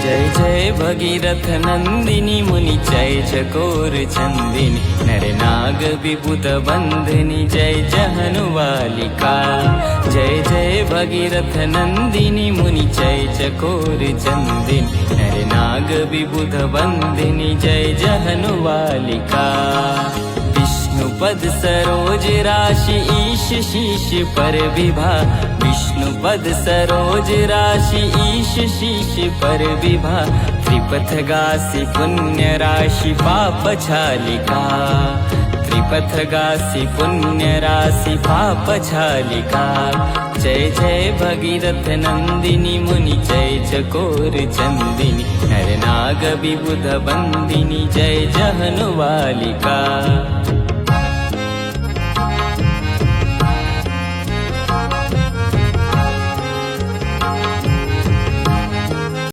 जय जय भगीरथ नंदिनी मुनि जय चकोर चंदिनी नर नाग विबुध बंधनी जय जहनुवालिका। जय जय भगीरथ नंदिनी मुनि जय चकोर चंदिनी नर नाग विबुध बंधनी जय जहनुवालिका। विष्णुपद सरोज राशि ईश शीश पर विभा। विष्णुपद सरोज राशि ईश शीश पर विभा। त्रिपथ गासी पुण्य राशि पाप छालिका। त्रिपथ गासी पुण्य राशि पाप छालिका। जय जय भगीरथ नंदिनी मुनि जय चकोर चंदिनी नर नाग विबुध बंदिनी जय जहनुवालिका।